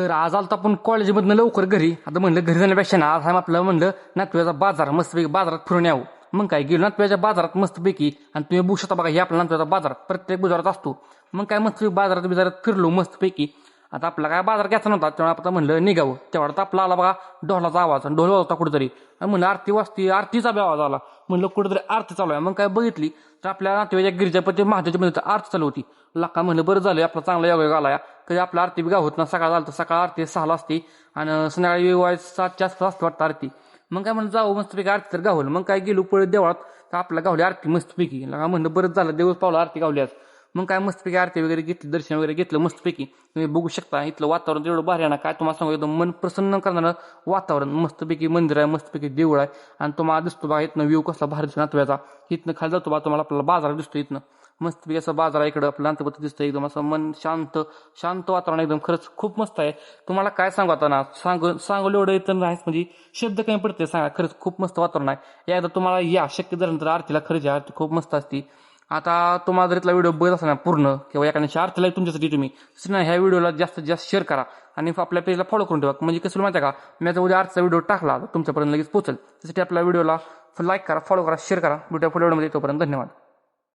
तर आज आलतो आपण कॉलेजमधनं लवकर घरी. आता म्हणलं घरी जाण्यापेक्षा ना आज आपलं म्हणलं नातव्याचा बाजार मस्तपैकी बाजारात फिरून यावं. मग काय गेलो नातव्याच्या बाजारात मस्तपैकी. आणि तुम्ही बघू शकता बघा, हे आपला नातव्याचा बाजार प्रत्येक बुधवारात असतो. मग काय मस्तपैकी बाजारात फिरलो मस्तपैकी. आता आपला काय बाजार घ्यायचा नव्हता, तेव्हा आता म्हणलं निघावं. तेवढा तर आपला आला बघा ढोलाचा आवाज, आणि ढोल होता कुठेतरी. म्हणलं आरती वाजती, आरतीचा बी आवाज आला. म्हणलं कुठेतरी आरती चालू आहे. मग काय बघितली तर आपल्या नातेवाईच्या गिरिजापती महादेवच्या मध्ये आरती चालू होती. लका म्हणलं बरं झालं आपला चांगला योग आला. कधी आपला आरती बी होत ना, सकाळ झालं तर सकाळ आरती 6ला असते आणि संध्याकाळी 7च्या आसपास असते वाटतं आरती. मग काय म्हणलं जाऊ मस्तपैकी आरती तर गावलं. मग काय गेलो पळत देवळात, तर आपला गावली आरती मस्तपैकी. लगा म्हणलं बरंच झालं देवच पावला आरती गावली आज. मग काय मस्तपैकी आरती वगैरे घेतली, दर्शन वगैरे घेतलं मस्तपैकी. तुम्ही बघू शकता इथलं वातावरण एवढं भारी आहे ना, काय तुम्हाला सांगू, एकदम मन प्रसन्न करणारं वातावरण. मस्तपैकी मंदिर आहे, मस्तपैकी देऊळ आहे. आणि तुम्हाला दिसतो बघा इथनं व्ह्यू कसला भारी दिसतो नातव्याचा. इथनं खाली जातो बा तुम्हाला आपल्याला बाजार दिसतो इथनं. मस्तपैकी असं बाजार इकडं आपलं अंतर्गत दिसतं, एकदम असं मन शांत वातावरण, एकदम खरंच खूप मस्त आहे. तुम्हाला काय सांगू आता ना, सांगू एवढं इथं नाहीच म्हणजे शब्द कमी पडते सांगा. खरंच खूप मस्त वातावरण आहे. एकदा तुम्हाला या शक्य झाल्यानंतर आरतीला, खरंच आरती खूप मस्त असते. आता तुम्हाला जर इथला व्हिडिओ बघत असा ना पूर्ण, किंवा एखाद्या आरतीला तुमच्यासाठी तुम्ही ह्या व्हिडिओला जास्तीत जास्त शेअर करा आणि आपल्या पेजला फॉलो करून ठेवा. म्हणजे कसं माहिती आहे का, मी आता उद्या आरतीचा व्हिडिओ टाकला तर तुमच्यापर्यंत लगेच पोहोचेल. त्यासाठी आपला व्हिडिओला लाईक करा, फॉलो करा, शेअर करा. व्हिडिओ येतोपर्यंत धन्यवाद.